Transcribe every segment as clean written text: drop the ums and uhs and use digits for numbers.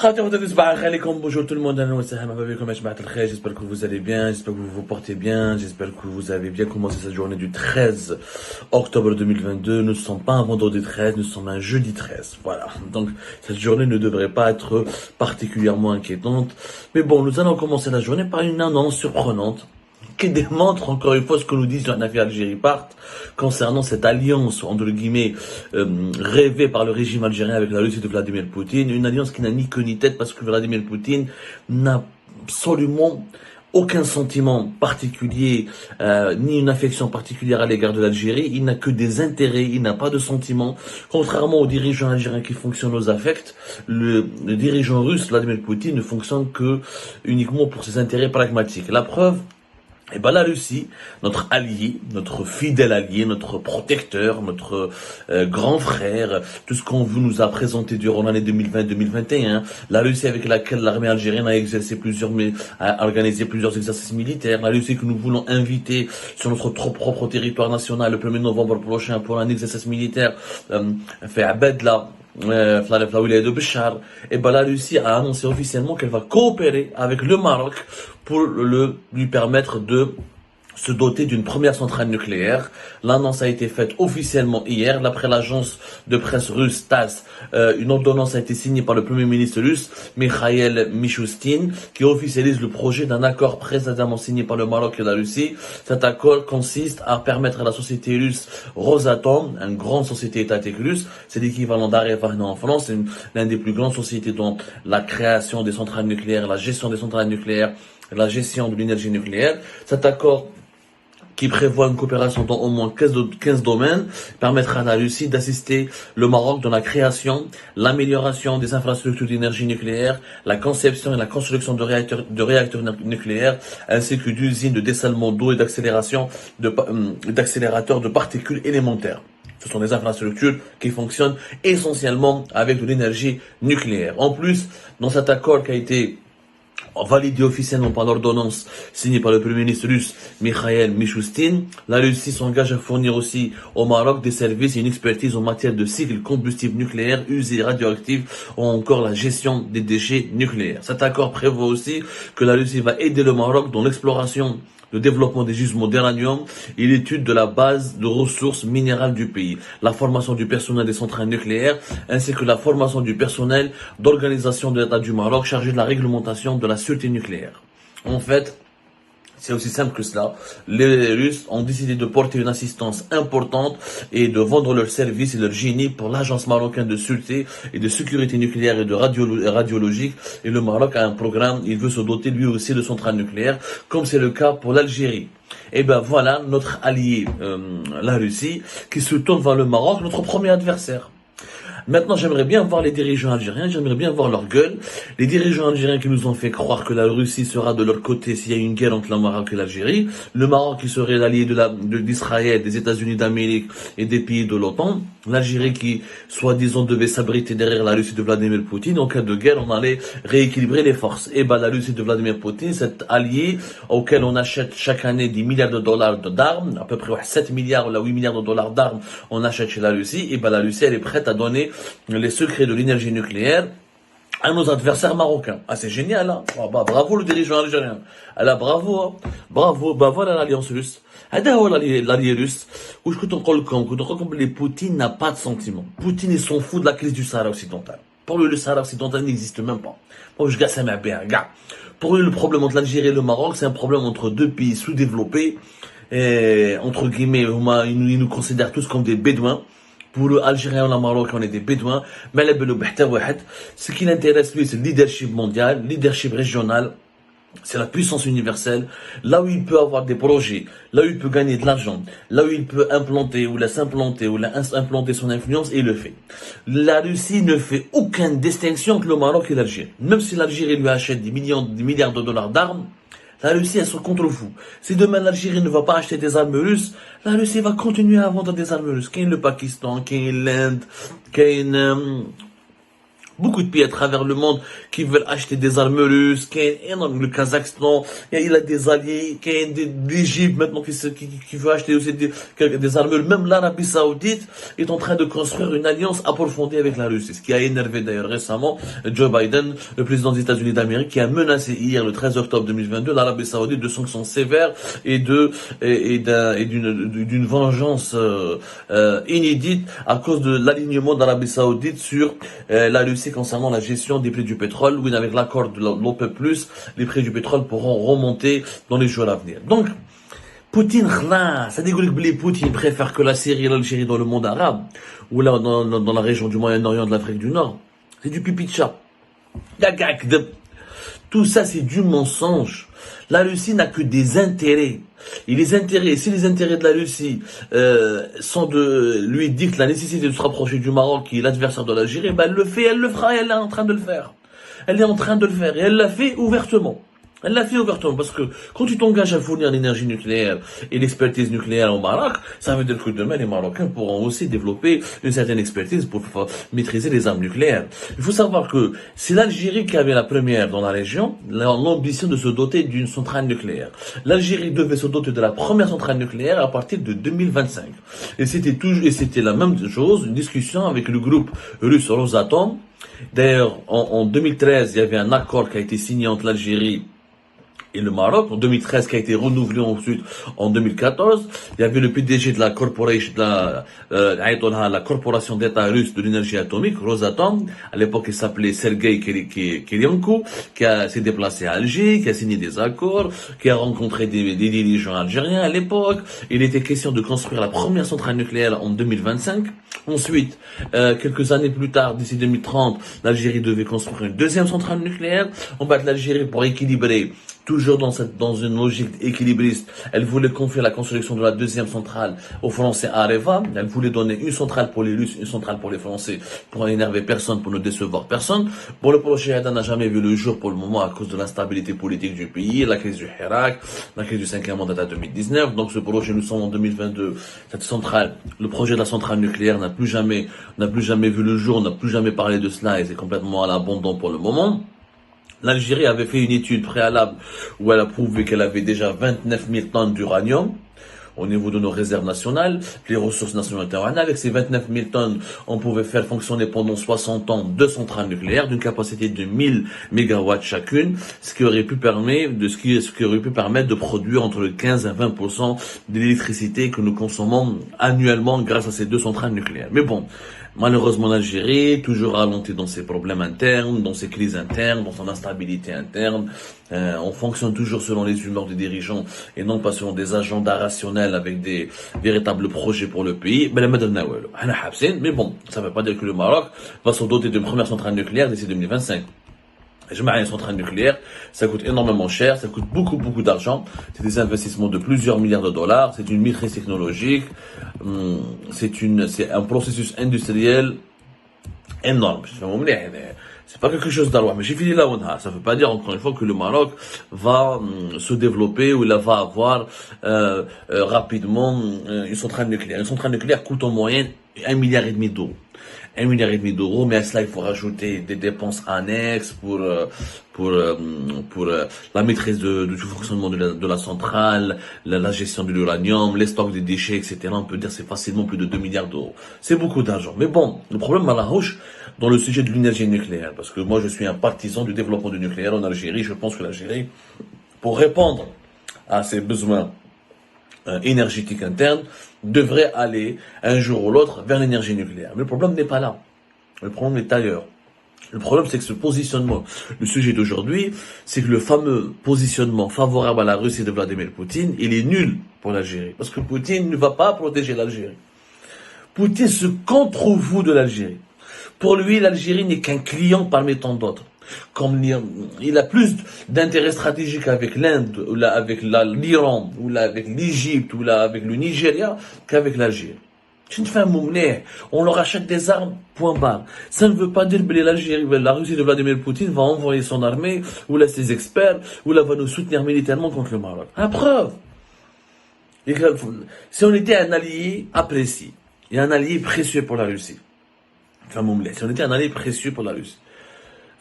Bonjour tout le monde, j'espère que vous allez bien, j'espère que vous vous portez bien, j'espère que vous avez bien commencé cette journée du 13 octobre 2022. Nous ne sommes pas un vendredi 13, nous sommes un jeudi 13. Voilà, donc cette journée ne devrait pas être particulièrement inquiétante. Mais bon, nous allons commencer la journée par une annonce surprenante qui démontre encore une fois ce que nous dit Jean-Nafi Algérie-Part concernant cette alliance, entre guillemets, rêvée par le régime algérien avec la Russie de Vladimir Poutine, une alliance qui n'a ni queue ni tête parce que Vladimir Poutine n'a absolument aucun sentiment particulier, ni une affection particulière à l'égard de l'Algérie. Il n'a que des intérêts, il n'a pas de sentiments. Contrairement aux dirigeants algériens qui fonctionnent aux affects, le dirigeant russe, Vladimir Poutine, ne fonctionne que uniquement pour ses intérêts pragmatiques. La preuve, la Russie, notre allié, notre fidèle allié, notre protecteur, notre grand frère, tout ce qu'on nous a présenté durant l'année 2020-2021, la Russie avec laquelle l'armée algérienne a organisé plusieurs exercices militaires, la Russie que nous voulons inviter sur notre propre territoire national le 1er novembre prochain pour un exercice militaire fait à Bedla, la Russie a annoncé officiellement qu'elle va coopérer avec le Maroc pour lui permettre de se doter d'une première centrale nucléaire. L'annonce a été faite officiellement hier. D'après l'agence de presse russe TASS, une ordonnance a été signée par le premier ministre russe, Mikhail Mishustin, qui officialise le projet d'un accord précédemment signé par le Maroc et la Russie. Cet accord consiste à permettre à la société russe Rosatom, une grande société étatique russe, c'est l'équivalent d'Arevana en France, c'est l'une des plus grandes sociétés dans la création des centrales nucléaires, la gestion des centrales nucléaires, la gestion de l'énergie nucléaire. Cet accord, qui prévoit une coopération dans au moins 15 domaines, permettra à la Russie d'assister le Maroc dans la création, l'amélioration des infrastructures d'énergie nucléaire, la conception et la construction de réacteurs nucléaires, ainsi que d'usines de dessalement d'eau et d'accélérateurs de particules élémentaires. Ce sont des infrastructures qui fonctionnent essentiellement avec de l'énergie nucléaire. En plus, dans cet accord qui a été validé officiellement par l'ordonnance signée par le premier ministre russe Mikhail Mishustin, la Russie s'engage à fournir aussi au Maroc des services et une expertise en matière de cycle combustible nucléaire, usés radioactifs ou encore la gestion des déchets nucléaires. Cet accord prévoit aussi que la Russie va aider le Maroc dans l'exploration, le développement des gisements d'uranium et l'étude de la base de ressources minérales du pays, la formation du personnel des centrales nucléaires, ainsi que la formation du personnel d'organisation de l'État du Maroc chargé de la réglementation de la sûreté nucléaire. En fait, c'est aussi simple que cela. Les Russes ont décidé de porter une assistance importante et de vendre leurs services et leur génie pour l'agence marocaine de sûreté et de sécurité nucléaire et de radiologique. Et le Maroc a un programme, il veut se doter lui aussi de centrales nucléaires, comme c'est le cas pour l'Algérie. Et voilà notre allié, la Russie, qui se tourne vers le Maroc, notre premier adversaire. Maintenant, j'aimerais bien voir les dirigeants algériens, j'aimerais bien voir leur gueule. Les dirigeants algériens qui nous ont fait croire que la Russie sera de leur côté s'il y a une guerre entre le Maroc et l'Algérie. Le Maroc qui serait l'allié d'Israël, des États-Unis d'Amérique et des pays de l'OTAN. L'Algérie qui, soi-disant, devait s'abriter derrière la Russie de Vladimir Poutine. En cas de guerre, on allait rééquilibrer les forces. Et la Russie de Vladimir Poutine, cet allié auquel on achète chaque année des milliards de dollars d'armes, à peu près 7 milliards ou 8 milliards de dollars d'armes, on achète chez la Russie. La Russie, elle est prête à donner les secrets de l'énergie nucléaire à nos adversaires marocains. Ah, c'est génial, hein? Bravo le dirigeant algérien. Bravo, hein? Bravo, voilà l'alliance russe. L'allié russe. Où je que les Poutine n'a pas de sentiment. Poutine, il s'en fout de la crise du Sahara occidental. Pour lui, le Sahara occidental n'existe même pas. Pour lui, le problème entre l'Algérie et le Maroc, c'est un problème entre deux pays sous-développés. Et, entre guillemets, ils nous considèrent tous comme des bédouins. Pour les Algériens et le Maroc, on est des bédouins. Mais ce qui l'intéresse, lui, c'est le leadership mondial, leadership régional. C'est la puissance universelle. Là où il peut avoir des projets, là où il peut gagner de l'argent, là où il peut implanter ou implanter son influence, et il le fait. La Russie ne fait aucune distinction entre le Maroc et l'Algérie. Même si l'Algérie lui achète des milliards de dollars d'armes, la Russie, elle se contre-fout. Si demain l'Algérie ne va pas acheter des armes russes, la Russie va continuer à vendre des armes russes. Qu'est le Pakistan, qu'est l'Inde, qu'est beaucoup de pays à travers le monde qui veulent acheter des armes russes, le Kazakhstan, il a des alliés, l'Égypte maintenant qui veut acheter aussi des armes russes. Même l'Arabie Saoudite est en train de construire une alliance approfondie avec la Russie, ce qui a énervé d'ailleurs récemment Joe Biden, le président des États-Unis d'Amérique, qui a menacé hier, le 13 octobre 2022, l'Arabie Saoudite de sanctions sévères et d'une vengeance inédite à cause de l'alignement d'Arabie Saoudite sur la Russie concernant la gestion des prix du pétrole, où avec l'accord de l'OPEP+, les prix du pétrole pourront remonter dans les jours à venir. Donc, Poutine, ça dégoûte que Poutine préfère que la Syrie et l'Algérie dans le monde arabe, ou là dans la région du Moyen-Orient de l'Afrique du Nord. C'est du pipi de chat. Tout ça, c'est du mensonge. La Russie n'a que des intérêts. Et les intérêts, si les intérêts de la Russie sont de lui dictent la nécessité de se rapprocher du Maroc, qui est l'adversaire de l'Algérie, ben elle le fait, elle le fera, elle est en train de le faire. Elle est en train de le faire et elle l'a fait ouvertement. Elle l'a fait ouvertement parce que quand tu t'engages à fournir l'énergie nucléaire et l'expertise nucléaire au Maroc, ça veut dire que demain les Marocains pourront aussi développer une certaine expertise pour maîtriser les armes nucléaires. Il faut savoir que c'est l'Algérie qui avait la première dans la région l'ambition de se doter d'une centrale nucléaire. L'Algérie devait se doter de la première centrale nucléaire à partir de 2025. Et c'était la même chose, une discussion avec le groupe russe Rosatom. D'ailleurs, en 2013, il y avait un accord qui a été signé entre l'Algérie et le Maroc, en 2013, qui a été renouvelé ensuite en 2014. Il y avait le PDG de la corporation, la corporation d'État russe de l'énergie atomique, Rosatom. À l'époque, il s'appelait Sergei Kirilenko, qui s'est déplacé à Alger, qui a signé des accords, qui a rencontré des dirigeants algériens à l'époque. Il était question de construire la première centrale nucléaire en 2025. Ensuite, quelques années plus tard, d'ici 2030, l'Algérie devait construire une deuxième centrale nucléaire. On bat l'Algérie pour équilibrer, toujours dans une logique équilibriste. Elle voulait confier la construction de la deuxième centrale aux Français à Areva. Elle voulait donner une centrale pour les Russes, une centrale pour les Français, pour n'énerver personne, pour ne décevoir personne. Bon, le projet n'a jamais vu le jour pour le moment à cause de l'instabilité politique du pays, la crise du Hirak, la crise du 5e mandat 2019. Donc ce projet, nous sommes en 2022. Cette centrale, le projet de la centrale nucléaire n'a plus jamais vu le jour, on n'a plus jamais parlé de cela et c'est complètement à l'abandon pour le moment. L'Algérie avait fait une étude préalable où elle a prouvé qu'elle avait déjà 29 000 tonnes d'uranium au niveau de nos réserves nationales, les ressources nationales terrestres. Avec ces 29 000 tonnes, on pouvait faire fonctionner pendant 60 ans 2 centrales nucléaires d'une capacité de 1000 mégawatts chacune, ce qui aurait pu permettre de produire entre 15 et 20% de l'électricité que nous consommons annuellement grâce à ces 2 centrales nucléaires. Mais bon, malheureusement, l'Algérie, toujours ralentie dans ses problèmes internes, dans ses crises internes, dans son instabilité interne. On fonctionne toujours selon les humeurs des dirigeants et non pas selon des agendas rationnels avec des véritables projets pour le pays. Mais bon, ça ne veut pas dire que le Maroc va se doter d'une première centrale nucléaire d'ici 2025. Une centrale nucléaire, ça coûte énormément cher, ça coûte beaucoup d'argent. C'est des investissements de plusieurs milliards de dollars. C'est une maîtrise technologique. C'est un processus industriel énorme. C'est pas quelque chose d'arrois. Mais j'ai fini là, ça veut pas dire encore une fois que le Maroc va se développer ou il va avoir rapidement une centrale nucléaire. Une centrale nucléaire coûte en moyenne 1,5 milliard d'euros. 1,5 milliard d'euros, mais à cela il faut rajouter des dépenses annexes pour la maîtrise du fonctionnement de la centrale, la gestion de l'uranium, les stocks de déchets, etc. On peut dire c'est facilement plus de 2 milliards d'euros. C'est beaucoup d'argent. Mais bon, le problème à la roche dans le sujet de l'énergie nucléaire, parce que moi je suis un partisan du développement du nucléaire en Algérie. Je pense que l'Algérie, pour répondre à ses besoins énergétique interne, devrait aller un jour ou l'autre vers l'énergie nucléaire. Mais le problème n'est pas là. Le problème est ailleurs. Le problème, c'est que ce positionnement, le sujet d'aujourd'hui, c'est que le fameux positionnement favorable à la Russie de Vladimir Poutine, il est nul pour l'Algérie. Parce que Poutine ne va pas protéger l'Algérie. Poutine se contre-fout de l'Algérie. Pour lui, l'Algérie n'est qu'un client parmi tant d'autres. Comme il a plus d'intérêt stratégique avec l'Inde, ou là avec l'Iran, ou là avec l'Égypte, ou là avec le Nigeria, qu'avec l'Algérie. C'est une fin moumnée. On leur achète des armes, point barre. Ça ne veut pas dire que l'Algérie, la Russie de Vladimir Poutine va envoyer son armée, ou là ses experts, ou là va nous soutenir militairement contre le Maroc. La preuve. Si on était un allié apprécié, et un allié précieux pour la Russie, si on était un allié précieux pour la Russie,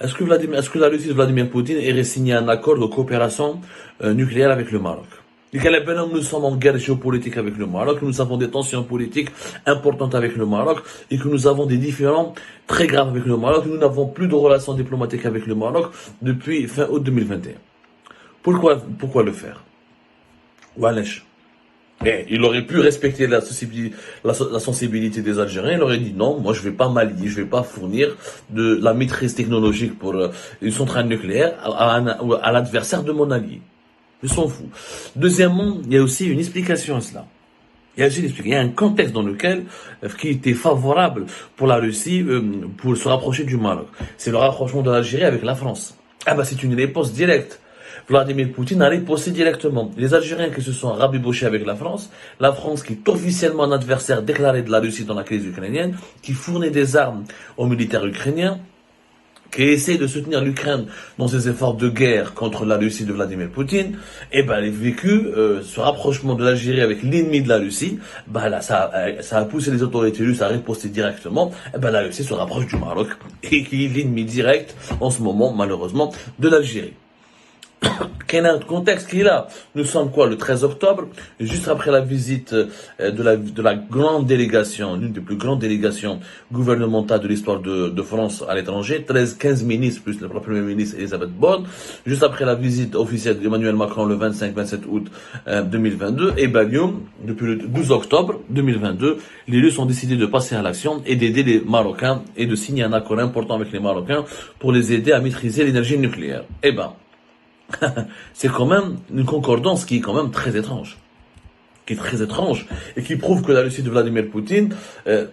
Est-ce que la Russie de Vladimir Poutine aurait signé un accord de coopération nucléaire avec le Maroc? Nous sommes en guerre géopolitique avec le Maroc, nous avons des tensions politiques importantes avec le Maroc et que nous avons des différends très graves avec le Maroc. Nous n'avons plus de relations diplomatiques avec le Maroc depuis fin août 2021. Pourquoi le faire? Wesh. Il aurait pu respecter la sensibilité des Algériens. Il aurait dit non, moi je vais pas m'allier, je vais pas fournir de la maîtrise technologique pour une centrale nucléaire à l'adversaire de mon allié. Ils s'en foutent. Deuxièmement, il y a aussi une explication à cela. Il y a un contexte dans lequel qui était favorable pour la Russie pour se rapprocher du Maroc. C'est le rapprochement de l'Algérie avec la France. C'est une réponse directe. Vladimir Poutine a riposté directement. Les Algériens qui se sont rabibochés avec la France qui est officiellement un adversaire déclaré de la Russie dans la crise ukrainienne, qui fournit des armes aux militaires ukrainiens, qui essaie de soutenir l'Ukraine dans ses efforts de guerre contre la Russie de Vladimir Poutine, les vécu ce rapprochement de l'Algérie avec l'ennemi de la Russie, ça a poussé les autorités russes à riposter directement, la Russie se rapproche du Maroc, et qui est l'ennemi direct, en ce moment, malheureusement, de l'Algérie. Quel est le contexte qui est là? Nous sommes le 13 octobre, juste après la visite de la grande délégation, l'une des plus grandes délégations gouvernementales de l'histoire de France à l'étranger, 15 ministres plus le Premier ministre Elisabeth Borne, juste après la visite officielle d'Emmanuel Macron le 25-27 août 2022, depuis le 12 octobre 2022, les Russes ont décidé de passer à l'action et d'aider les Marocains et de signer un accord important avec les Marocains pour les aider à maîtriser l'énergie nucléaire. C'est quand même une concordance qui est quand même très étrange. Et qui prouve que la Russie de Vladimir Poutine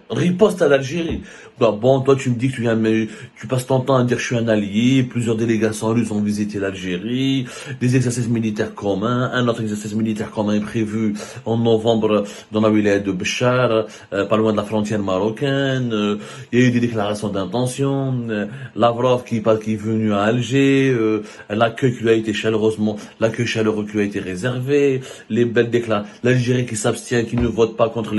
riposte à l'Algérie. Toi tu me dis que tu passes ton temps à dire que je suis un allié, plusieurs délégations russes ont visité l'Algérie, des exercices militaires communs, un autre exercice militaire commun est prévu en novembre dans la wilaya de Béchar, pas loin de la frontière marocaine, il y a eu des déclarations d'intention, Lavrov qui est venu à Alger, l'accueil chaleureux qui lui a été réservé, les belles déclarations, l'Algérie qui s'abstient, qui ne vote pas contre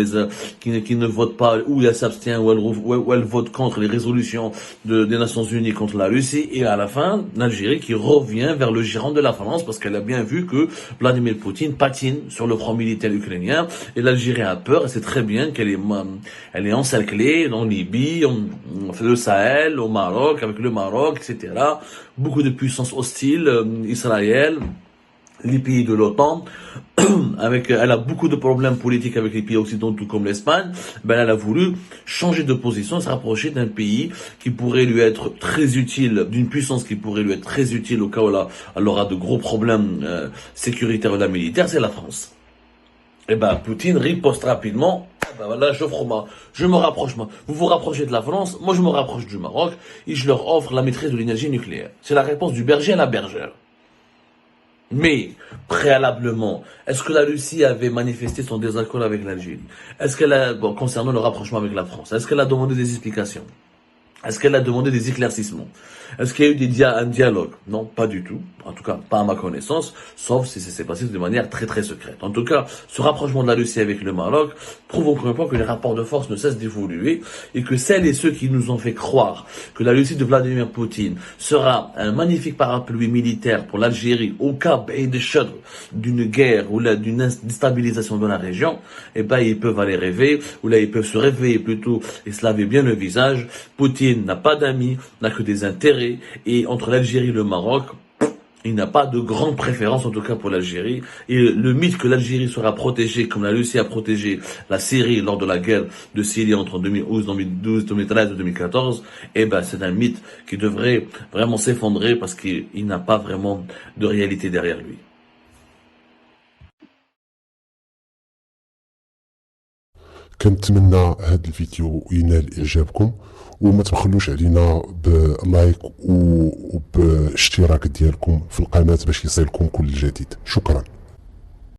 qui ne vote pas, ou elle s'abstient, ou elle vote contre les résolutions des Nations Unies contre la Russie, et à la fin, l'Algérie qui revient vers le gérant de la France, parce qu'elle a bien vu que Vladimir Poutine patine sur le front militaire ukrainien, et l'Algérie a peur, et c'est très bien qu'elle est encerclée en Libye, on fait le Sahel, au Maroc, avec le Maroc, etc. Beaucoup de puissances hostiles, Israël, les pays de l'OTAN, elle a beaucoup de problèmes politiques avec les pays occidentaux comme l'Espagne, elle a voulu changer de position, se rapprocher d'un pays qui pourrait lui être très utile, d'une puissance qui pourrait lui être très utile au cas où elle aura de gros problèmes sécuritaires ou militaires, c'est la France. Poutine riposte rapidement, je me rapproche, vous vous rapprochez de la France, moi je me rapproche du Maroc, et je leur offre la maîtrise de l'énergie nucléaire. C'est la réponse du berger à la bergère. Mais, préalablement, est-ce que la Russie avait manifesté son désaccord avec l'Algérie? Est-ce qu'elle a, concernant le rapprochement avec la France, est-ce qu'elle a demandé des explications? Est-ce qu'elle a demandé des éclaircissements? Est-ce qu'il y a eu un dialogue? Non, pas du tout. En tout cas, pas à ma connaissance, sauf si ça s'est passé de manière très très secrète. En tout cas, ce rapprochement de la Russie avec le Maroc prouve encore une fois que les rapports de force ne cessent d'évoluer et que celles et ceux qui nous ont fait croire que la Russie de Vladimir Poutine sera un magnifique parapluie militaire pour l'Algérie au cas d'une guerre ou d'une déstabilisation de la région, ils peuvent aller rêver, ou là ils peuvent se réveiller plutôt et se laver bien le visage. Poutine n'a pas d'amis, n'a que des intérêts, et entre l'Algérie et le Maroc, il n'a pas de grande préférence, en tout cas pour l'Algérie. Et le mythe que l'Algérie sera protégée, comme la Russie a protégé la Syrie lors de la guerre de Syrie entre 2011, 2012, 2013 et 2014, c'est un mythe qui devrait vraiment s'effondrer parce qu'il n'a pas vraiment de réalité derrière lui. كنتمنى هذا الفيديو ينال اعجابكم وما تبخلوش علينا بلايك وباشتراك ديالكم في القناة باش يصلكم كل جديد. شكرا.